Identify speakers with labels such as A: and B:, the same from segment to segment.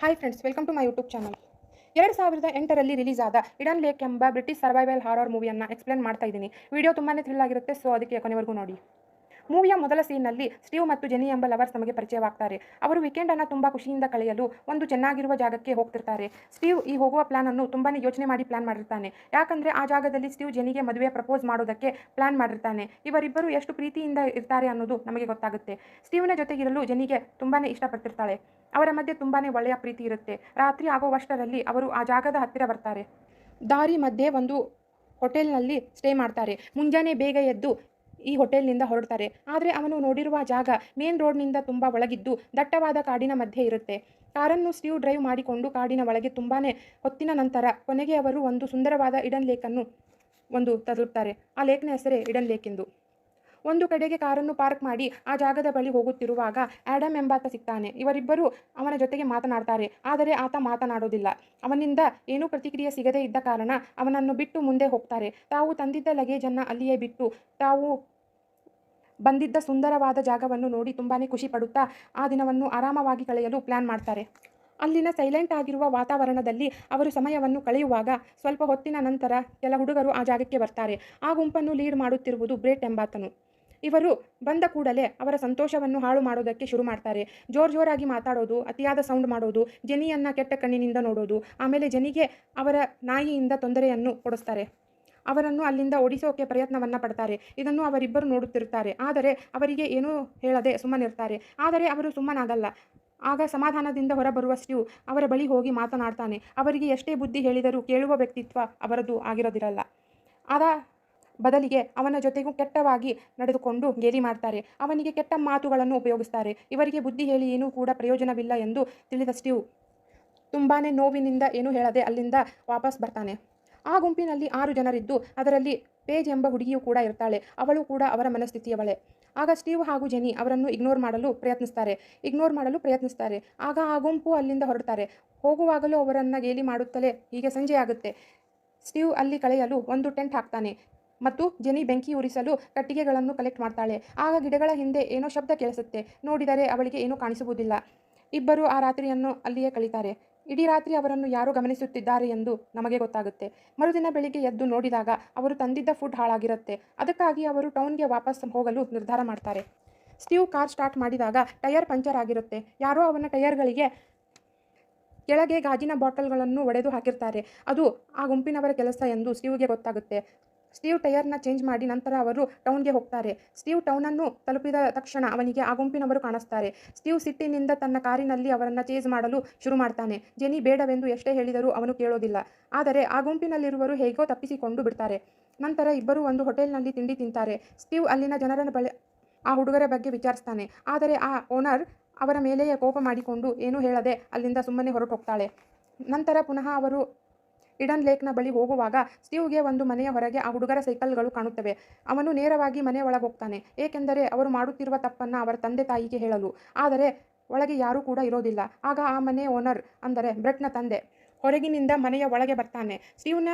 A: Hi friends, welcome to my YouTube channel. 2008ರಲ್ಲಿ release ಆದ Eden Lake ಎಂಬ British survival horror ಮೂವಿಯನ್ನು explain ಮಾಡ್ತಾ ಇದ್ದೀನಿ. ವಿಡಿಯೋ ತುಂಬಾ ಥ್ರಿಲ್ ಆಗಿರುತ್ತೆ, ಸೊ ಅದಕ್ಕೆ ಕೊನೆವರೆಗೂ ನೋಡಿ. ಮೂವಿಯ ಮೊದಲ ಸೀನ್ನಲ್ಲಿ ಸ್ಟೀವ್ ಮತ್ತು ಜೆನಿ ಎಂಬ ಲವರ್ಸ್ ನಮಗೆ ಪರಿಚಯವಾಗ್ತಾರೆ. ಅವರು ವೀಕೆಂಡನ್ನು ತುಂಬ ಖುಷಿಯಿಂದ ಕಳೆಯಲು ಒಂದು ಚೆನ್ನಾಗಿರುವ ಜಾಗಕ್ಕೆ ಹೋಗ್ತಿರ್ತಾರೆ. ಸ್ಟೀವ್ ಈ ಹೋಗುವ ಪ್ಲಾನನ್ನು ತುಂಬಾ ಯೋಚನೆ ಮಾಡಿ ಪ್ಲಾನ್ ಮಾಡಿರ್ತಾನೆ. ಯಾಕಂದರೆ ಆ ಜಾಗದಲ್ಲಿ ಸ್ಟೀವ್ ಜೆನಿಗೆ ಮದುವೆ ಪ್ರಪೋಸ್ ಮಾಡೋದಕ್ಕೆ ಪ್ಲಾನ್ ಮಾಡಿರ್ತಾನೆ. ಇವರಿಬ್ಬರು ಎಷ್ಟು ಪ್ರೀತಿಯಿಂದ ಇರ್ತಾರೆ ಅನ್ನೋದು ನಮಗೆ ಗೊತ್ತಾಗುತ್ತೆ. ಸ್ಟೀವ್ನ ಜೊತೆಗಿರಲು ಜೆನಿಗೆ ತುಂಬಾ ಇಷ್ಟಪಡ್ತಿರ್ತಾಳೆ. ಅವರ ಮಧ್ಯೆ ತುಂಬಾ ಒಳ್ಳೆಯ ಪ್ರೀತಿ ಇರುತ್ತೆ. ರಾತ್ರಿ ಆಗುವಷ್ಟರಲ್ಲಿ ಅವರು ಆ ಜಾಗದ ಹತ್ತಿರ ಬರ್ತಾರೆ. ದಾರಿ ಮಧ್ಯೆ ಒಂದು ಹೋಟೆಲ್ನಲ್ಲಿ ಸ್ಟೇ ಮಾಡ್ತಾರೆ. ಮುಂಜಾನೆ ಬೇಗ ಎದ್ದು ಈ ಹೋಟೆಲ್ನಿಂದ ಹೊರಡ್ತಾರೆ. ಆದರೆ ಅವನು ನೋಡಿರುವ ಜಾಗ ಮೇನ್ ರೋಡ್ನಿಂದ ತುಂಬ ಒಳಗಿದ್ದು ದಟ್ಟವಾದ ಕಾಡಿನ ಮಧ್ಯೆ ಇರುತ್ತೆ. ಕಾರನ್ನು ಸ್ಟೀವ್ ಡ್ರೈವ್ ಮಾಡಿಕೊಂಡು ಕಾಡಿನ ಒಳಗೆ ತುಂಬಾ ಹೊತ್ತಿನ ನಂತರ ಕೊನೆಗೆ ಅವರು ಒಂದು ಸುಂದರವಾದ ಇಡನ್ ಲೇಕನ್ನು ತಲುಪ್ತಾರೆ. ಆ ಲೇಕ್ನ ಹೆಸರೇ ಇಡನ್ ಲೇಕ್ ಎಂದು. ಒಂದು ಕಡೆಗೆ ಕಾರನ್ನು ಪಾರ್ಕ್ ಮಾಡಿ ಆ ಜಾಗದ ಬಳಿ ಹೋಗುತ್ತಿರುವಾಗ ಆ್ಯಡಮ್ ಎಂಬಾತ ಸಿಗ್ತಾನೆ. ಇವರಿಬ್ಬರು ಅವನ ಜೊತೆಗೆ ಮಾತನಾಡ್ತಾರೆ. ಆದರೆ ಆತ ಮಾತನಾಡೋದಿಲ್ಲ. ಅವನಿಂದ ಏನೂ ಪ್ರತಿಕ್ರಿಯೆ ಸಿಗದೇ ಇದ್ದ ಕಾರಣ ಅವನನ್ನು ಬಿಟ್ಟು ಮುಂದೆ ಹೋಗ್ತಾರೆ. ತಾವು ತಂದಿದ್ದ ಲಗೇಜನ್ನು ಅಲ್ಲಿಯೇ ಬಿಟ್ಟು ತಾವು ಬಂದಿದ್ದ ಸುಂದರವಾದ ಜಾಗವನ್ನು ನೋಡಿ ತುಂಬಾ ಖುಷಿ ಪಡುತ್ತಾ ಆ ದಿನವನ್ನು ಆರಾಮವಾಗಿ ಕಳೆಯಲು ಪ್ಲ್ಯಾನ್ ಮಾಡ್ತಾರೆ. ಅಲ್ಲಿನ ಸೈಲೆಂಟ್ ಆಗಿರುವ ವಾತಾವರಣದಲ್ಲಿ ಅವರು ಸಮಯವನ್ನು ಕಳೆಯುವಾಗ ಸ್ವಲ್ಪ ಹೊತ್ತಿನ ನಂತರ ಕೆಲ ಹುಡುಗರು ಆ ಜಾಗಕ್ಕೆ ಬರ್ತಾರೆ. ಆ ಗುಂಪನ್ನು ಲೀಡ್ ಮಾಡುತ್ತಿರುವುದು ಬ್ರೆಟ್ ಎಂಬಾತನು. ಇವರು ಬಂದ ಕೂಡಲೇ ಅವರ ಸಂತೋಷವನ್ನು ಹಾಳು ಮಾಡೋದಕ್ಕೆ ಶುರು ಮಾಡ್ತಾರೆ. ಜೋರಾಗಿ ಮಾತಾಡೋದು, ಅತಿಯಾದ ಸೌಂಡ್ ಮಾಡೋದು, ಜೆನಿಯನ್ನು ಕೆಟ್ಟ ಕಣ್ಣಿನಿಂದ ನೋಡೋದು, ಆಮೇಲೆ ಜೆನಿಗೆ ಅವರ ನಾಯಿಯಿಂದ ತೊಂದರೆಯನ್ನು ಕೊಡಿಸ್ತಾರೆ. ಅವರನ್ನು ಅಲ್ಲಿಂದ ಓಡಿಸೋಕೆ ಪ್ರಯತ್ನವನ್ನು ಪಡ್ತಾರೆ. ಇದನ್ನು ಅವರಿಬ್ಬರು ನೋಡುತ್ತಿರುತ್ತಾರೆ. ಆದರೆ ಅವರಿಗೆ ಏನೂ ಹೇಳದೆ ಸುಮ್ಮನಿರ್ತಾರೆ. ಆದರೆ ಅವರು ಸುಮ್ಮನಾಗಲ್ಲ. ಆಗ ಸಮಾಧಾನದಿಂದ ಹೊರಬರುವ ಸ್ಟೀವ್ ಅವರ ಬಳಿ ಹೋಗಿ ಮಾತನಾಡ್ತಾನೆ. ಅವರಿಗೆ ಎಷ್ಟೇ ಬುದ್ಧಿ ಹೇಳಿದರೂ ಕೇಳುವ ವ್ಯಕ್ತಿತ್ವ ಅವರದು ಆಗಿರೋದಿರಲ್ಲ. ಆದ ಬದಲಿಗೆ ಅವನ ಜೊತೆಗೂ ಕೆಟ್ಟವಾಗಿ ನಡೆದುಕೊಂಡು ಗೇಲಿ ಮಾಡ್ತಾರೆ. ಅವನಿಗೆ ಕೆಟ್ಟ ಮಾತುಗಳನ್ನು ಉಪಯೋಗಿಸ್ತಾರೆ. ಇವರಿಗೆ ಬುದ್ಧಿ ಹೇಳಿ ಏನೂ ಕೂಡ ಪ್ರಯೋಜನವಿಲ್ಲ ಎಂದು ತಿಳಿದ ಸ್ಟೀವ್ ತುಂಬಾ ನೋವಿನಿಂದ ಏನೂ ಹೇಳದೆ ಅಲ್ಲಿಂದ ವಾಪಸ್ ಬರ್ತಾನೆ. ಆ ಗುಂಪಿನಲ್ಲಿ 6 ಜನರಿದ್ದು ಅದರಲ್ಲಿ ಪೇಜ್ ಎಂಬ ಹುಡುಗಿಯೂ ಕೂಡ ಇರ್ತಾಳೆ. ಅವಳು ಕೂಡ ಅವರ ಮನಸ್ಥಿತಿಯವಳೆ. ಆಗ ಸ್ಟೀವ್ ಹಾಗೂ ಜೆನಿ ಅವರನ್ನು ಇಗ್ನೋರ್ ಮಾಡಲು ಪ್ರಯತ್ನಿಸ್ತಾರೆ. ಆಗ ಆ ಗುಂಪು ಅಲ್ಲಿಂದ ಹೊರಡ್ತಾರೆ. ಹೋಗುವಾಗಲೂ ಅವರನ್ನು ಗೇಲಿ ಮಾಡುತ್ತಲೇ ಹೀಗೆ ಸಂಜೆ ಆಗುತ್ತೆ. ಸ್ಟೀವ್ ಅಲ್ಲಿ ಕಳೆಯಲು ಒಂದು ಟೆಂಟ್ ಹಾಕ್ತಾನೆ ಮತ್ತು ಜೆನಿ ಬೆಂಕಿ ಉರಿಸಲು ಕಟ್ಟಿಗೆಗಳನ್ನು ಕಲೆಕ್ಟ್ ಮಾಡ್ತಾಳೆ. ಆಗ ಗಿಡಗಳ ಹಿಂದೆ ಏನೋ ಶಬ್ದ ಕೇಳಿಸುತ್ತೆ. ನೋಡಿದರೆ ಅವಳಿಗೆ ಏನೂ ಕಾಣಿಸುವುದಿಲ್ಲ. ಇಬ್ಬರು ಆ ರಾತ್ರಿಯನ್ನು ಅಲ್ಲಿಯೇ ಕಳೀತಾರೆ. ಇಡೀ ರಾತ್ರಿ ಅವರನ್ನು ಯಾರು ಗಮನಿಸುತ್ತಿದ್ದಾರೆ ಎಂದು ನಮಗೆ ಗೊತ್ತಾಗುತ್ತೆ. ಮರುದಿನ ಬೆಳಿಗ್ಗೆ ಎದ್ದು ನೋಡಿದಾಗ ಅವರು ತಂದಿದ್ದ ಫುಡ್ ಹಾಳಾಗಿರುತ್ತೆ. ಅದಕ್ಕಾಗಿ ಅವರು ಟೌನ್ಗೆ ವಾಪಸ್ ಹೋಗಲು ನಿರ್ಧಾರ ಮಾಡ್ತಾರೆ. ಸ್ಟೀವ್ ಕಾರ್ ಸ್ಟಾರ್ಟ್ ಮಾಡಿದಾಗ ಟೈರ್ ಪಂಚರ್ ಆಗಿರುತ್ತೆ. ಯಾರೋ ಅವನ ಟೈರ್ಗಳಿಗೆ ಕೆಳಗೆ ಗಾಜಿನ ಬಾಟಲ್ಗಳನ್ನು ಒಡೆದು ಹಾಕಿರ್ತಾರೆ. ಅದು ಆ ಗುಂಪಿನವರ ಕೆಲಸ ಎಂದು ಸ್ಟೀವ್ಗೆ ಗೊತ್ತಾಗುತ್ತೆ. ಸ್ಟೀವ್ ಟೈರ್ನ ಚೇಂಜ್ ಮಾಡಿ ನಂತರ ಅವರು ಟೌನ್ಗೆ ಹೋಗ್ತಾರೆ. ಸ್ಟೀವ್ ಟೌನನ್ನು ತಲುಪಿದ ತಕ್ಷಣ ಅವನಿಗೆ ಆ ಗುಂಪಿನವರು ಕಾಣಿಸ್ತಾರೆ. ಸ್ಟೀವ್ ಸಿಟ್ಟಿನಿಂದ ತನ್ನ ಕಾರಿನಲ್ಲಿ ಅವರನ್ನು ಚೇಸ್ ಮಾಡಲು ಶುರು ಮಾಡ್ತಾನೆ. ಜೆನಿ ಬೇಡವೆಂದು ಎಷ್ಟೇ ಹೇಳಿದರೂ ಅವನು ಕೇಳೋದಿಲ್ಲ. ಆದರೆ ಆ ಗುಂಪಿನಲ್ಲಿರುವರು ಹೇಗೋ ತಪ್ಪಿಸಿಕೊಂಡು ಬಿಡ್ತಾರೆ. ನಂತರ ಇಬ್ಬರು ಒಂದು ಹೋಟೆಲ್ನಲ್ಲಿ ತಿಂಡಿ ತಿಂತಾರೆ. ಸ್ಟೀವ್ ಅಲ್ಲಿನ ಜನರ ಬಳಿ ಆ ಹುಡುಗರ ಬಗ್ಗೆ ವಿಚಾರಿಸ್ತಾನೆ. ಆದರೆ ಆ ಓನರ್ ಅವರ ಮೇಲೆಯೇ ಕೋಪ ಮಾಡಿಕೊಂಡು ಏನೂ ಹೇಳದೆ ಅಲ್ಲಿಂದ ಸುಮ್ಮನೆ ಹೊರಟು ಹೋಗ್ತಾಳೆ. ನಂತರ ಪುನಃ ಅವರು ಇಡನ್ ಲೇಕ್ನ ಬಳಿ ಹೋಗುವಾಗ ಸ್ಟೀವ್ಗೆ ಒಂದು ಮನೆಯ ಹೊರಗೆ ಆ ಹುಡುಗರ ಸೈಕಲ್ಗಳು ಕಾಣುತ್ತವೆ. ಅವನು ನೇರವಾಗಿ ಮನೆ ಒಳಗೆ ಹೋಗ್ತಾನೆ. ಏಕೆಂದರೆ ಅವರು ಮಾಡುತ್ತಿರುವ ತಪ್ಪನ್ನು ಅವರ ತಂದೆ ತಾಯಿಗೆ ಹೇಳಲು. ಆದರೆ ಒಳಗೆ ಯಾರೂ ಕೂಡ ಇರೋದಿಲ್ಲ. ಆಗ ಆ ಮನೆ ಓನರ್ ಅಂದರೆ ಬ್ರೆಟ್ನ ತಂದೆ ಹೊರಗಿನಿಂದ ಮನೆಯ ಒಳಗೆ ಬರ್ತಾನೆ. ಸ್ಟೀವ್ನ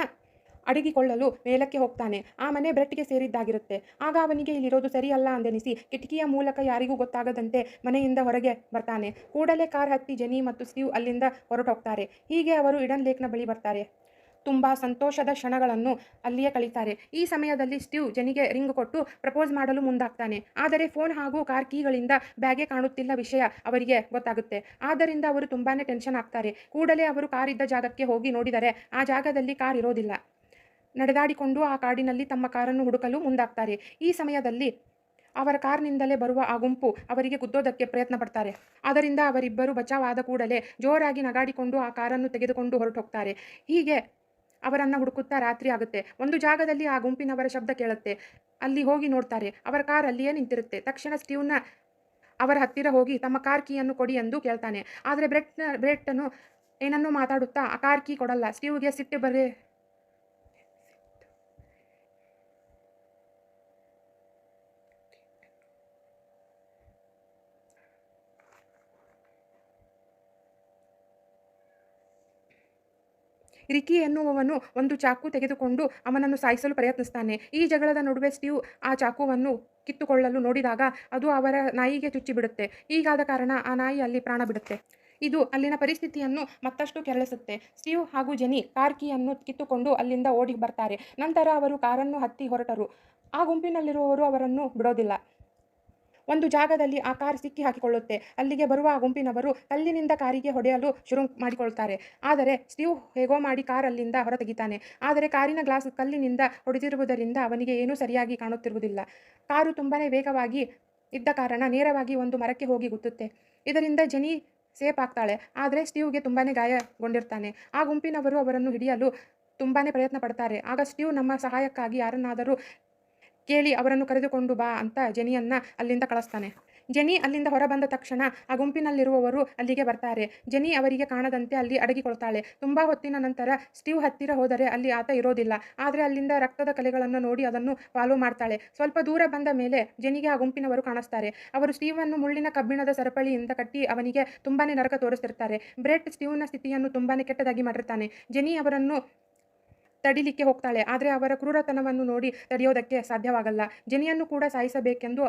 A: ಅಡಗಿಕೊಳ್ಳಲು ಮೇಲಕ್ಕೆ ಹೋಗ್ತಾನೆ. ಆ ಮನೆ ಬ್ರೆಟ್ಗೆ ಸೇರಿದ್ದಾಗಿರುತ್ತೆ. ಆಗ ಅವನಿಗೆ ಇಲ್ಲಿರೋದು ಸರಿಯಲ್ಲ ಅಂದೆನಿಸಿ ಕಿಟಕಿಯ ಮೂಲಕ ಯಾರಿಗೂ ಗೊತ್ತಾಗದಂತೆ ಮನೆಯಿಂದ ಹೊರಗೆ ಬರ್ತಾನೆ. ಕೂಡಲೇ ಕಾರ್ ಹತ್ತಿ ಜೆನಿ ಮತ್ತು ಸ್ಟೀವ್ ಅಲ್ಲಿಂದ ಹೊರಟೋಗ್ತಾರೆ. ಹೀಗೆ ಅವರು ಇಡನ್ ಲೇಕ್ನ ಬಳಿ ಬರ್ತಾರೆ. ತುಂಬ ಸಂತೋಷದ ಕ್ಷಣಗಳನ್ನು ಅಲ್ಲಿಯೇ ಕಳೀತಾರೆ. ಈ ಸಮಯದಲ್ಲಿ ಸ್ಟೀವ್ ಜೆನಿಗೆ ರಿಂಗ್ ಕೊಟ್ಟು ಪ್ರಪೋಸ್ ಮಾಡಲು ಮುಂದಾಗ್ತಾನೆ. ಆದರೆ ಫೋನ್ ಹಾಗೂ ಕಾರ್ ಕೀಗಳಿಂದ ಬ್ಯಾಗೆ ಕಾಣುತ್ತಿಲ್ಲ ವಿಷಯ ಅವರಿಗೆ ಗೊತ್ತಾಗುತ್ತೆ. ಆದ್ದರಿಂದ ಅವರು ತುಂಬಾ ಟೆನ್ಷನ್ ಆಗ್ತಾರೆ. ಕೂಡಲೇ ಅವರು ಕಾರ್ ಇದ್ದ ಜಾಗಕ್ಕೆ ಹೋಗಿ ನೋಡಿದರೆ ಆ ಜಾಗದಲ್ಲಿ ಕಾರ್ ಇರೋದಿಲ್ಲ. ನಡೆದಾಡಿಕೊಂಡು ಆ ಕಾಡಿನಲ್ಲಿ ತಮ್ಮ ಕಾರನ್ನು ಹುಡುಕಲು ಮುಂದಾಗ್ತಾರೆ. ಈ ಸಮಯದಲ್ಲಿ ಅವರ ಕಾರ್ನಿಂದಲೇ ಬರುವ ಆ ಗುಂಪು ಅವರಿಗೆ ಗುದ್ದೋದಕ್ಕೆ ಪ್ರಯತ್ನ ಪಡ್ತಾರೆ. ಅದರಿಂದ ಅವರಿಬ್ಬರು ಬಚಾವಾದ ಕೂಡಲೇ ಜೋರಾಗಿ ನಗಾಡಿಕೊಂಡು ಆ ಕಾರನ್ನು ತೆಗೆದುಕೊಂಡು ಹೊರಟು ಹೋಗ್ತಾರೆ. ಹೀಗೆ ಅವರನ್ನು ಹುಡುಕುತ್ತಾ ರಾತ್ರಿ ಆಗುತ್ತೆ. ಒಂದು ಜಾಗದಲ್ಲಿ ಆ ಗುಂಪಿನವರ ಶಬ್ದ ಕೇಳುತ್ತೆ. ಅಲ್ಲಿ ಹೋಗಿ ನೋಡ್ತಾರೆ. ಅವರ ಕಾರ್ ಅಲ್ಲಿಯೇ ನಿಂತಿರುತ್ತೆ. ತಕ್ಷಣ ಸ್ಟೀವ್ನ ಅವರ ಹತ್ತಿರ ಹೋಗಿ ತಮ್ಮ ಕಾರ್ ಕೀಯನ್ನು ಕೊಡಿ ಎಂದು ಕೇಳ್ತಾನೆ. ಆದರೆ ಬ್ರೆಟ್ಟನು ಏನನ್ನೂ ಮಾತಾಡುತ್ತಾ ಆ ಕಾರ್ ಕೀ ಕೊಡಲ್ಲ. ಸ್ಟೀವ್ಗೆ ಸಿಟ್ಟು ರಿಕಿ ಎನ್ನುವವನು ಒಂದು ಚಾಕು ತೆಗೆದುಕೊಂಡು ಅವನನ್ನು ಸಾಯಿಸಲು ಪ್ರಯತ್ನಿಸ್ತಾನೆ. ಈ ಜಗಳದ ನಡುವೆ ಸ್ಟೀವ್ ಆ ಚಾಕುವನ್ನು ಕಿತ್ತುಕೊಳ್ಳಲು ನೋಡಿದಾಗ ಅದು ಅವರ ನಾಯಿಗೆ ಚುಚ್ಚಿಬಿಡುತ್ತೆ. ಹೀಗಾದ ಕಾರಣ ಆ ನಾಯಿ ಅಲ್ಲಿ ಪ್ರಾಣ ಬಿಡುತ್ತೆ. ಇದು ಅಲ್ಲಿನ ಪರಿಸ್ಥಿತಿಯನ್ನು ಮತ್ತಷ್ಟು ಕೆರಳಿಸುತ್ತೆ. ಸ್ಟೀವ್ ಹಾಗೂ ಜೆನಿ ಕಾರ್ ಕೀಯನ್ನು ಕಿತ್ತುಕೊಂಡು ಅಲ್ಲಿಂದ ಓಡಿ ಬರ್ತಾರೆ. ನಂತರ ಅವರು ಕಾರನ್ನು ಹತ್ತಿ ಹೊರಟರು. ಆ ಗುಂಪಿನಲ್ಲಿರುವವರು ಅವರನ್ನು ಬಿಡೋದಿಲ್ಲ. ಒಂದು ಜಾಗದಲ್ಲಿ ಆ ಕಾರ್ ಸಿಕ್ಕಿ ಹಾಕಿಕೊಳ್ಳುತ್ತೆ. ಅಲ್ಲಿಗೆ ಬರುವ ಆ ಗುಂಪಿನವರು ಕಲ್ಲಿನಿಂದ ಕಾರಿಗೆ ಹೊಡೆಯಲು ಶುರು ಮಾಡಿಕೊಳ್ತಾರೆ. ಆದರೆ ಸ್ಟೀವ್ ಹೇಗೋ ಮಾಡಿ ಕಾರ್ ಅಲ್ಲಿಂದ ಹೊರತೆಗಿತಾನೆ. ಆದರೆ ಕಾರಿನ ಗ್ಲಾಸ್ ಕಲ್ಲಿನಿಂದ ಹೊಡೆದಿರುವುದರಿಂದ ಅವನಿಗೆ ಏನೂ ಸರಿಯಾಗಿ ಕಾಣುತ್ತಿರುವುದಿಲ್ಲ. ಕಾರು ತುಂಬಾನೇ ವೇಗವಾಗಿ ಇದ್ದ ಕಾರಣ ನೇರವಾಗಿ ಒಂದು ಮರಕ್ಕೆ ಹೋಗಿ ಗುತ್ತುತ್ತೆ. ಇದರಿಂದ ಜೆನಿ ಸೇಫ್ ಆಗ್ತಾಳೆ. ಆದರೆ ಸ್ಟೀವ್ಗೆ ತುಂಬಾನೇ ಗಾಯಗೊಂಡಿರ್ತಾನೆ. ಆ ಗುಂಪಿನವರು ಅವರನ್ನು ಹಿಡಿಯಲು ತುಂಬಾನೇ ಪ್ರಯತ್ನ ಪಡ್ತಾರೆ. ಆಗ ಸ್ಟೀವ್ ನಮ್ಮ ಸಹಾಯಕ್ಕಾಗಿ ಯಾರನ್ನಾದರೂ ಕೇಳಿ ಅವರನ್ನು ಕರೆದುಕೊಂಡು ಬಾ ಅಂತ ಜೆನಿಯನ್ನ ಅಲ್ಲಿಂದ ಕಳಿಸ್ತಾನೆ. ಜೆನಿ ಅಲ್ಲಿಂದ ಹೊರಬಂದ ತಕ್ಷಣ ಆ ಗುಂಪಿನಲ್ಲಿರುವವರು ಅಲ್ಲಿಗೆ ಬರ್ತಾರೆ. ಜೆನಿ ಅವರಿಗೆ ಕಾಣದಂತೆ ಅಲ್ಲಿ ಅಡಗಿಕೊಳ್ತಾಳೆ. ತುಂಬಾ ಹೊತ್ತಿನ ನಂತರ ಸ್ಟೀವ್ ಹತ್ತಿರ ಹೋದರೆ ಅಲ್ಲಿ ಆತ ಇರೋದಿಲ್ಲ. ಆದರೆ ಅಲ್ಲಿಂದ ರಕ್ತದ ಕಲೆಗಳನ್ನು ನೋಡಿ ಅದನ್ನು ಫಾಲೋ ಮಾಡ್ತಾಳೆ. ಸ್ವಲ್ಪ ದೂರ ಬಂದ ಮೇಲೆ ಜೆನಿಗೆ ಆ ಗುಂಪಿನವರು ಕಾಣಿಸ್ತಾರೆ. ಅವರು ಸ್ಟೀವನ್ನು ಮುಳ್ಳಿನ ಕಬ್ಬಿಣದ ಸರಪಳಿಯಿಂದ ಕಟ್ಟಿ ಅವನಿಗೆ ತುಂಬಾನೇ ನರಕ ತೋರಿಸ್ತಿರ್ತಾರೆ. ಬ್ರೆಟ್ ಸ್ಟೀವ್ನ ಸ್ಥಿತಿಯನ್ನು ತುಂಬಾನೇ ಕೆಟ್ಟದಾಗಿ ಮಾಡಿರ್ತಾನೆ. ಜೆನಿ ಅವರನ್ನು ತಡಿಲಿಕ್ಕೆ ಹೋಗ್ತಾಳೆ. ಆದರೆ ಅವರ ಕ್ರೂರತನವನ್ನು ನೋಡಿ ತಡೆಯೋದಕ್ಕೆ ಸಾಧ್ಯವಾಗಲ್ಲ. ಜೆನಿಯನ್ನು ಕೂಡ ಸಾಯಿಸಬೇಕೆಂದು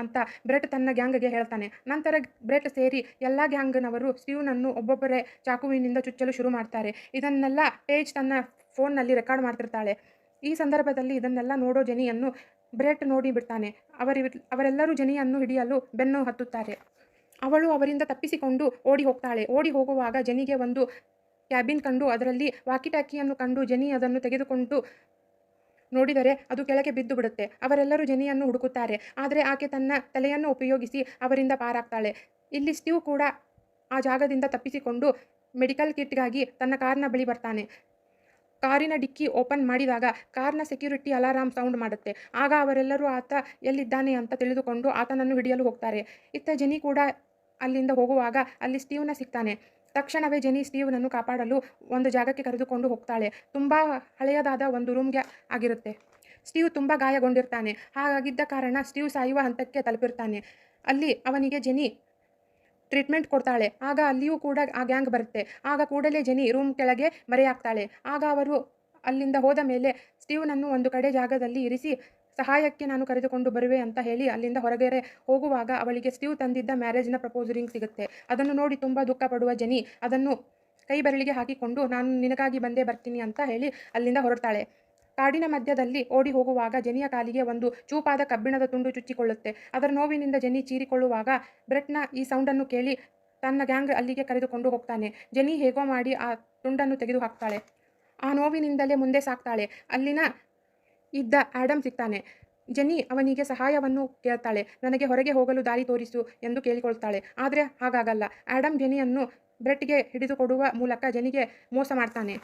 A: ಅಂತ ಬ್ರೆಟ್ ತನ್ನ ಗ್ಯಾಂಗ್ಗೆ ಹೇಳ್ತಾನೆ. ನಂತರ ಬ್ರೆಟ್ ಸೇರಿ ಎಲ್ಲ ಗ್ಯಾಂಗ್ನವರು ಸ್ಟೀವ್ನನ್ನು ಒಬ್ಬೊಬ್ಬರೇ ಚಾಕುವಿನಿಂದ ಚುಚ್ಚಲು ಶುರು ಮಾಡ್ತಾರೆ. ಇದನ್ನೆಲ್ಲ ಪೇಜ್ ತನ್ನ ಫೋನ್ನಲ್ಲಿ ರೆಕಾರ್ಡ್ ಮಾಡ್ತಿರ್ತಾಳೆ. ಈ ಸಂದರ್ಭದಲ್ಲಿ ಇದನ್ನೆಲ್ಲ ನೋಡೋ ಜೆನಿಯನ್ನು ಬ್ರೆಟ್ ನೋಡಿ ಬಿಡ್ತಾನೆ. ಅವರೆಲ್ಲರೂ ಜೆನಿಯನ್ನು ಹಿಡಿಯಲು ಬೆನ್ನು ಹತ್ತುತ್ತಾರೆ. ಅವಳು ಅವರಿಂದ ತಪ್ಪಿಸಿಕೊಂಡು ಓಡಿ ಹೋಗ್ತಾಳೆ. ಓಡಿ ಹೋಗುವಾಗ ಜೆನಿಗೆ ಒಂದು ಕ್ಯಾಬಿನ್ ಕಂಡು ಅದರಲ್ಲಿ ವಾಕಿಟಾಕಿಯನ್ನು ಕಂಡು ಜೆನಿ ಅದನ್ನು ತೆಗೆದುಕೊಂಡು ನೋಡಿದರೆ ಅದು ಕೆಳಗೆ ಬಿದ್ದು ಬಿಡುತ್ತೆ. ಅವರೆಲ್ಲರೂ ಜೆನಿಯನ್ನು ಹುಡುಕುತ್ತಾರೆ. ಆದರೆ ಆಕೆ ತನ್ನ ತಲೆಯನ್ನು ಉಪಯೋಗಿಸಿ ಅವರಿಂದ ಪಾರಾಗ್ತಾಳೆ. ಇಲ್ಲಿ ಸ್ಟೀವ್ ಕೂಡ ಆ ಜಾಗದಿಂದ ತಪ್ಪಿಸಿಕೊಂಡು ಮೆಡಿಕಲ್ ಕಿಟ್ಗಾಗಿ ತನ್ನ ಕಾರ್ನ ಬಳಿ ಬರ್ತಾನೆ. ಕಾರಿನ ಡಿಕ್ಕಿ ಓಪನ್ ಮಾಡಿದಾಗ ಕಾರ್ನ ಸೆಕ್ಯೂರಿಟಿ ಅಲಾರಾಮ್ ಸೌಂಡ್ ಮಾಡುತ್ತೆ. ಆಗ ಅವರೆಲ್ಲರೂ ಆತ ಎಲ್ಲಿದ್ದಾನೆ ಅಂತ ತಿಳಿದುಕೊಂಡು ಆತನನ್ನು ಹಿಡಿಯಲು ಹೋಗ್ತಾರೆ. ಇತ್ತ ಜೆನಿ ಕೂಡ ಅಲ್ಲಿಂದ ಹೋಗುವಾಗ ಅಲ್ಲಿ ಸ್ಟೀವ್ನ ಸಿಗ್ತಾನೆ. ತಕ್ಷಣವೇ ಜೆನಿ ಸ್ಟೀವ್ನನ್ನು ಕಾಪಾಡಲು ಒಂದು ಜಾಗಕ್ಕೆ ಕರೆದುಕೊಂಡು ಹೋಗ್ತಾಳೆ. ತುಂಬ ಹಳೆಯದಾದ ಒಂದು ರೂಮ್ಗೆ ಆಗಿರುತ್ತೆ. ಸ್ಟೀವ್ ತುಂಬ ಗಾಯಗೊಂಡಿರ್ತಾನೆ. ಹಾಗಾಗಿದ್ದ ಕಾರಣ ಸ್ಟೀವ್ ಸಾಯುವ ಹಂತಕ್ಕೆ ತಲುಪಿರ್ತಾನೆ. ಅಲ್ಲಿ ಅವನಿಗೆ ಜೆನಿ ಟ್ರೀಟ್ಮೆಂಟ್ ಕೊಡ್ತಾಳೆ. ಆಗ ಅಲ್ಲಿಯೂ ಕೂಡ ಆ ಗ್ಯಾಂಗ್ ಬರುತ್ತೆ. ಆಗ ಕೂಡಲೇ ಜೆನಿ ರೂಮ್ ಕೆಳಗೆ ಮರೆಯಾಗ್ತಾಳೆ. ಆಗ ಅವರು ಅಲ್ಲಿಂದ ಹೋದ ಮೇಲೆ ಸ್ಟೀವ್ನನ್ನು ಒಂದು ಕಡೆ ಜಾಗದಲ್ಲಿ ಇರಿಸಿ ಸಹಾಯಕ್ಕೆ ನಾನು ಕರೆದುಕೊಂಡು ಬರುವೆ ಅಂತ ಹೇಳಿ ಅಲ್ಲಿಂದ ಹೊರಗಡೆ ಹೋಗುವಾಗ ಅವಳಿಗೆ ಸ್ಟೀವ್ ತಂದಿದ್ದ ಮ್ಯಾರೇಜ್ನ ಪ್ರಪೋಸ್ ರಿಂಗ್ ಸಿಗುತ್ತೆ. ಅದನ್ನು ನೋಡಿ ತುಂಬ ದುಃಖ ಪಡುವ ಜೆನಿ ಅದನ್ನು ಕೈ ಬೆರಳಿಗೆ ಹಾಕಿಕೊಂಡು ನಾನು ನಿನಗಾಗಿ ಬಂದೇ ಬರ್ತೀನಿ ಅಂತ ಹೇಳಿ ಅಲ್ಲಿಂದ ಹೊರಡ್ತಾಳೆ. ಕಾಡಿನ ಮಧ್ಯದಲ್ಲಿ ಓಡಿ ಹೋಗುವಾಗ ಜೆನಿಯ ಕಾಲಿಗೆ ಒಂದು ಚೂಪಾದ ಕಬ್ಬಿಣದ ತುಂಡು ಚುಚ್ಚಿಕೊಳ್ಳುತ್ತೆ. ಅದರ ನೋವಿನಿಂದ ಜೆನಿ ಚೀರಿಕೊಳ್ಳುವಾಗ ಬ್ರೆಟ್ನ ಈ ಸೌಂಡನ್ನು ಕೇಳಿ ತನ್ನ ಗ್ಯಾಂಗ್ ಅಲ್ಲಿಗೆ ಕರೆದುಕೊಂಡು ಹೋಗ್ತಾನೆ. ಜೆನಿ ಹೇಗೋ ಮಾಡಿ ಆ ತುಂಡನ್ನು ತೆಗೆದು ಹಾಕ್ತಾಳೆ. ಆ ನೋವಿನಿಂದಲೇ ಮುಂದೆ ಸಾಕ್ತಾಳೆ. ಅಲ್ಲಿನ ಇದ್ದ ಆ್ಯಡಮ್ ಸಿಗ್ತಾನೆ. ಜೆನಿ ಅವನಿಗೆ ಸಹಾಯವನ್ನು ಕೇಳ್ತಾಳೆ. ನನಗೆ ಹೊರಗೆ ಹೋಗಲು ದಾರಿ ತೋರಿಸು ಎಂದು ಕೇಳಿಕೊಳ್ತಾಳೆ. ಆದರೆ ಹಾಗಾಗಲ್ಲ. ಆ್ಯಡಮ್ ಜೆನಿಯನ್ನು ಬ್ರೆಟ್ಗೆ ಹಿಡಿದುಕೊಡುವ ಮೂಲಕ ಜೆನಿಗೆ ಮೋಸ ಮಾಡ್ತಾನೆ.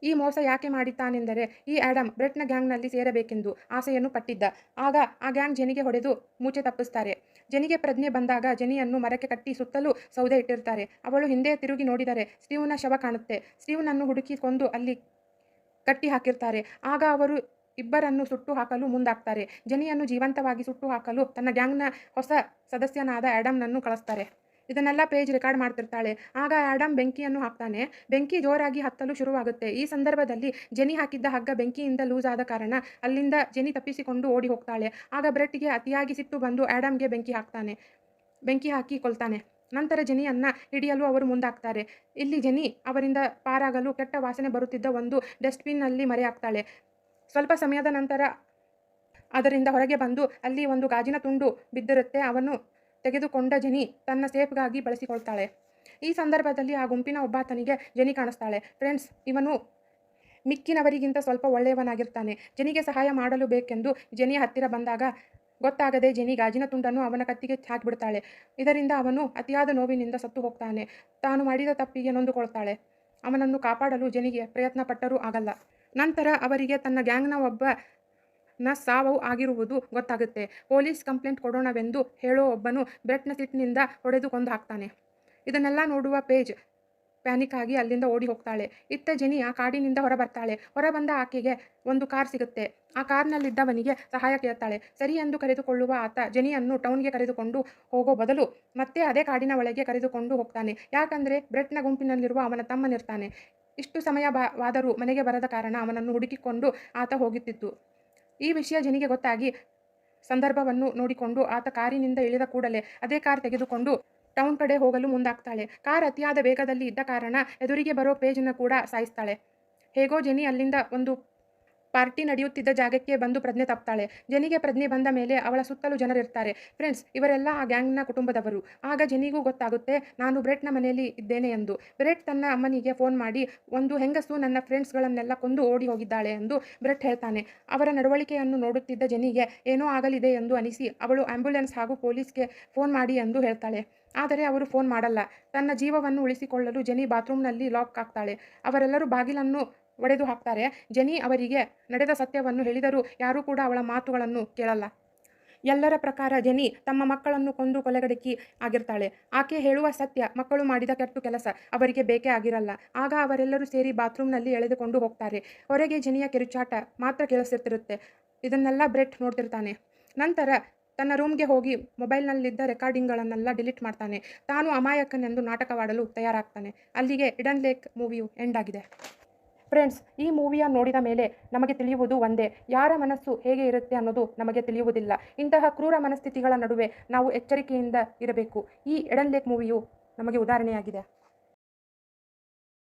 A: ಈ ಮೋಸ ಯಾಕೆ ಮಾಡಿದ್ದಾನೆಂದರೆ ಈ ಆ್ಯಡಮ್ ಬ್ರೆಟ್ನ ಗ್ಯಾಂಗ್ನಲ್ಲಿ ಸೇರಬೇಕೆಂದು ಆಸೆಯನ್ನು ಪಟ್ಟಿದ್ದ. ಆಗ ಆ ಗ್ಯಾಂಗ್ ಜೆನಿಗೆ ಹೊಡೆದು ಮೂಚೆ ತಪ್ಪಿಸ್ತಾರೆ. ಜೆನಿಗೆ ಪ್ರಜ್ಞೆ ಬಂದಾಗ ಜೆನಿಯನ್ನು ಮರಕ್ಕೆ ಕಟ್ಟಿ ಸುತ್ತಲೂ ಸೌದೆ ಇಟ್ಟಿರ್ತಾರೆ. ಅವಳು ಹಿಂದೆ ತಿರುಗಿ ನೋಡಿದರೆ ಸ್ಟೀವ್ನ ಶವ ಕಾಣುತ್ತೆ. ಸ್ಟೀವ್ನನ್ನು ಹುಡುಕಿ ಕೊಂದು ಅಲ್ಲಿ ಕಟ್ಟಿ ಹಾಕಿರ್ತಾರೆ. ಆಗ ಅವರು ಇಬ್ಬರನ್ನು ಸುಟ್ಟು ಹಾಕಲು ಮುಂದಾಗ್ತಾರೆ. ಜೆನಿಯನ್ನು ಜೀವಂತವಾಗಿ ಸುಟ್ಟು ಹಾಕಲು ತನ್ನ ಗ್ಯಾಂಗ್ನ ಹೊಸ ಸದಸ್ಯನಾದ ಆ್ಯಡಮ್ನನ್ನು ಕಳಿಸ್ತಾರೆ. ಇದನ್ನೆಲ್ಲ ಪೇಜ್ ರೆಕಾರ್ಡ್ ಮಾಡ್ತಿರ್ತಾಳೆ. ಆಗ ಆ್ಯಡಮ್ ಬೆಂಕಿಯನ್ನು ಹಾಕ್ತಾನೆ. ಬೆಂಕಿ ಜೋರಾಗಿ ಹತ್ತಲು ಶುರುವಾಗುತ್ತೆ. ಈ ಸಂದರ್ಭದಲ್ಲಿ ಜೆನಿ ಹಾಕಿದ್ದ ಹಗ್ಗ ಬೆಂಕಿಯಿಂದ ಲೂಸ್ ಆದ ಕಾರಣ ಅಲ್ಲಿಂದ ಜೆನಿ ತಪ್ಪಿಸಿಕೊಂಡು ಓಡಿ ಹೋಗ್ತಾಳೆ. ಆಗ ಬ್ರೆಟ್ಗೆ ಅತಿಯಾಗಿ ಸಿಟ್ಟು ಬಂದು ಆ್ಯಡಮ್ಗೆ ಬೆಂಕಿ ಹಾಕಿ ಕೊಲ್ತಾನೆ. ನಂತರ ಜೆನಿಯನ್ನ ಹಿಡಿಯಲು ಅವರು ಮುಂದಾಗ್ತಾರೆ. ಇಲ್ಲಿ ಜೆನಿ ಅವರಿಂದ ಪಾರಾಗಲು ಕೆಟ್ಟ ವಾಸನೆ ಬರುತ್ತಿದ್ದ ಒಂದು ಡಸ್ಟ್ಬಿನ್ನಲ್ಲಿ ಮರೆಯಾಗ್ತಾಳೆ. ಸ್ವಲ್ಪ ಸಮಯದ ನಂತರ ಅದರಿಂದ ಹೊರಗೆ ಬಂದು ಅಲ್ಲಿ ಒಂದು ಗಾಜಿನ ತುಂಡು ಬಿದ್ದಿರುತ್ತೆ. ಅವನ್ನು ತೆಗೆದುಕೊಂಡ ಜೆನಿ ತನ್ನ ಸೇಫ್ಗಾಗಿ ಬಳಸಿಕೊಳ್ತಾಳೆ. ಈ ಸಂದರ್ಭದಲ್ಲಿ ಆ ಗುಂಪಿನ ಒಬ್ಬಾತನಿಗೆ ಜೆನಿ ಕಾಣಿಸ್ತಾಳೆ. ಫ್ರೆಂಡ್ಸ್, ಇವನು ಮಿಕ್ಕಿನವರಿಗಿಂತ ಸ್ವಲ್ಪ ಒಳ್ಳೆಯವನಾಗಿರ್ತಾನೆ. ಜೆನಿಗೆ ಸಹಾಯ ಮಾಡಲು ಬೇಕೆಂದು ಜೆನಿಯ ಹತ್ತಿರ ಬಂದಾಗ ಗೊತ್ತಾಗದೆ ಜೆನಿ ಗಾಜಿನ ತುಂಡನ್ನು ಅವನ ಕತ್ತಿಗೆ ಹಾಕಿಬಿಡ್ತಾಳೆ. ಇದರಿಂದ ಅವನು ಅತಿಯಾದ ನೋವಿನಿಂದ ಸತ್ತು ಹೋಗ್ತಾನೆ. ತಾನು ಮಾಡಿದ ತಪ್ಪಿಗೆ ನೊಂದುಕೊಳ್ತಾಳೆ. ಅವನನ್ನು ಕಾಪಾಡಲು ಜೆನಿಗೆ ಪ್ರಯತ್ನ ಪಟ್ಟರೂ ಆಗಲ್ಲ. ನಂತರ ಅವರಿಗೆ ತನ್ನ ಗ್ಯಾಂಗ್ನ ಒಬ್ಬನ ಸಾವು ಆಗಿರುವುದು ಗೊತ್ತಾಗುತ್ತೆ. ಪೊಲೀಸ್ ಕಂಪ್ಲೇಂಟ್ ಕೊಡೋಣವೆಂದು ಹೇಳೋ ಒಬ್ಬನು ಬ್ರೆಟ್ನ ಸಿಟ್ಟಿನಿಂದ ಹೊಡೆದು ಕೊಂದು ಹಾಕ್ತಾನೆ. ಇದನ್ನೆಲ್ಲ ನೋಡುವ ಪೇಜ್ ಪ್ಯಾನಿಕ್ ಆಗಿ ಅಲ್ಲಿಂದ ಓಡಿ ಹೋಗ್ತಾಳೆ. ಇತ್ತ ಜೆನಿ ಆ ಕಾಡಿನಿಂದ ಹೊರಬರ್ತಾಳೆ. ಹೊರಬಂದ ಆಕೆಗೆ ಒಂದು ಕಾರ್ ಸಿಗುತ್ತೆ. ಆ ಕಾರ್ನಲ್ಲಿದ್ದವನಿಗೆ ಸಹಾಯ ಕೇಳ್ತಾಳೆ. ಸರಿ ಎಂದು ಕರೆದುಕೊಳ್ಳುವ ಆತ ಜೆನಿಯನ್ನು ಟೌನ್ಗೆ ಕರೆದುಕೊಂಡು ಹೋಗೋ ಬದಲು ಮತ್ತೆ ಅದೇ ಕಾಡಿನ ಒಳಗೆ ಕರೆದುಕೊಂಡು ಹೋಗ್ತಾನೆ. ಯಾಕಂದರೆ ಬ್ರೆಟ್ನ ಗುಂಪಿನಲ್ಲಿರುವ ಅವನ ತಮ್ಮನಿರ್ತಾನೆ. ಇಷ್ಟು ಸಮಯವಾದರೂ ಮನೆಗೆ ಬರದ ಕಾರಣ ಅವನನ್ನು ಹುಡುಕಿಕೊಂಡು ಆತ ಹೋಗುತ್ತಿದ್ದು. ಈ ವಿಷಯ ಜೆನಿಗೆ ಗೊತ್ತಾಗಿ ಸಂದರ್ಭವನ್ನು ನೋಡಿಕೊಂಡು ಆತ ಕಾರಿನಿಂದ ಇಳಿದ ಕೂಡಲೇ ಅದೇ ಕಾರ್ ತೆಗೆದುಕೊಂಡು ಟೌನ್ ಕಡೆ ಹೋಗಲು ಮುಂದಾಗ್ತಾಳೆ. ಕಾರ್ ಅತಿಯಾದ ವೇಗದಲ್ಲಿ ಇದ್ದ ಕಾರಣ ಎದುರಿಗೆ ಬರೋ ಪೇಜ್ನ ಕೂಡ ಸಾಯಿಸ್ತಾಳೆ. ಹೇಗೋ ಜೆನಿ ಅಲ್ಲಿಂದ ಒಂದು ಪಾರ್ಟಿ ನಡೆಯುತ್ತಿದ್ದ ಜಾಗಕ್ಕೆ ಬಂದು ಪ್ರಜ್ಞೆ ತಪ್ತಾಳೆ. ಜೆನಿಗೆ ಪ್ರಜ್ಞೆ ಬಂದ ಮೇಲೆ ಅವಳ ಸುತ್ತಲೂ ಜನರಿರ್ತಾರೆ. ಫ್ರೆಂಡ್ಸ್, ಇವರೆಲ್ಲ ಆ ಗ್ಯಾಂಗ್ನ ಕುಟುಂಬದವರು. ಆಗ ಜೆನಿಗೂ ಗೊತ್ತಾಗುತ್ತೆ ನಾನು ಬ್ರೆಟ್ನ ಮನೆಯಲ್ಲಿ ಇದ್ದೇನೆ ಎಂದು. ಬ್ರೆಟ್ ತನ್ನ ಅಮ್ಮನಿಗೆ ಫೋನ್ ಮಾಡಿ ಒಂದು ಹೆಂಗಸು ನನ್ನ ಫ್ರೆಂಡ್ಸ್ಗಳನ್ನೆಲ್ಲ ಕೊಂದು ಓಡಿ ಹೋಗಿದ್ದಾಳೆ ಎಂದು ಬ್ರೆಟ್ ಹೇಳ್ತಾನೆ. ಅವರ ನಡವಳಿಕೆಯನ್ನು ನೋಡುತ್ತಿದ್ದ ಜೆನಿಗೆ ಏನೋ ಆಗಲಿದೆ ಎಂದು ಅನಿಸಿ ಅವಳು ಆಂಬ್ಯುಲೆನ್ಸ್ ಹಾಗೂ ಪೊಲೀಸ್ಗೆ ಫೋನ್ ಮಾಡಿ ಎಂದು ಹೇಳ್ತಾಳೆ. ಆದರೆ ಅವರು ಫೋನ್ ಮಾಡಲ್ಲ. ತನ್ನ ಜೀವವನ್ನು ಉಳಿಸಿಕೊಳ್ಳಲು ಜೆನಿ ಬಾತ್ರೂಮ್ನಲ್ಲಿ ಲಾಕ್ ಆಗ್ತಾಳೆ. ಅವರೆಲ್ಲರೂ ಬಾಗಿಲನ್ನು ಒಡೆದು ಹಾಕ್ತಾರೆ. ಜೆನಿ ಅವರಿಗೆ ನಡೆದ ಸತ್ಯವನ್ನು ಹೇಳಿದರೂ ಯಾರೂ ಕೂಡ ಅವಳ ಮಾತುಗಳನ್ನು ಕೇಳಲ್ಲ. ಎಲ್ಲರ ಪ್ರಕಾರ ಜೆನಿ ತಮ್ಮ ಮಕ್ಕಳನ್ನು ಕೊಂದು ಕೊಲೆಗಡಕಿ ಆಗಿರ್ತಾಳೆ. ಆಕೆ ಹೇಳುವ ಸತ್ಯ, ಮಕ್ಕಳು ಮಾಡಿದ ಕೆಟ್ಟು ಕೆಲಸ ಅವರಿಗೆ ಬೇಕೇ ಆಗಿರಲ್ಲ. ಆಗ ಅವರೆಲ್ಲರೂ ಸೇರಿ ಬಾತ್ರೂಮ್ನಲ್ಲಿ ಎಳೆದುಕೊಂಡು ಹೋಗ್ತಾರೆ. ಹೊರಗೆ ಜೆನಿಯ ಕಿರುಚಾಟ ಮಾತ್ರ ಕೇಳಿಸ್ತಿರುತ್ತೆ. ಇದನ್ನೆಲ್ಲ ಬ್ರೆಟ್ ನೋಡ್ತಿರ್ತಾನೆ. ನಂತರ ತನ್ನ ರೂಮ್ಗೆ ಹೋಗಿ ಮೊಬೈಲ್ನಲ್ಲಿದ್ದ ರೆಕಾರ್ಡಿಂಗ್ಗಳನ್ನೆಲ್ಲ ಡಿಲೀಟ್ ಮಾಡ್ತಾನೆ. ತಾನು ಅಮಾಯಕನೆಂದು ನಾಟಕವಾಡಲು ತಯಾರಾಗ್ತಾನೆ. ಅಲ್ಲಿಗೆ ಹಿಡನ್ ಲೇಕ್ ಮೂವಿಯು ಎಂಡ್ ಆಗಿದೆ. ಫ್ರೆಂಡ್ಸ್, ಈ ಮೂವಿಯ ನೋಡಿದ ಮೇಲೆ ನಮಗೆ ತಿಳಿಯುವುದು ಒಂದೇ, ಯಾರ ಮನಸ್ಸು ಹೇಗೆ ಇರುತ್ತೆ ಅನ್ನೋದು ನಮಗೆ ತಿಳಿಯುವುದಿಲ್ಲ. ಇಂತಹ ಕ್ರೂರ ಮನಸ್ಥಿತಿಗಳ ನಡುವೆ ನಾವು ಎಚ್ಚರಿಕೆಯಿಂದ ಇರಬೇಕು. ಈ ಹಿಡನ್ ಲೇಕ್ ಮೂವಿಯು ನಮಗೆ ಉದಾಹರಣೆಯಾಗಿದೆ.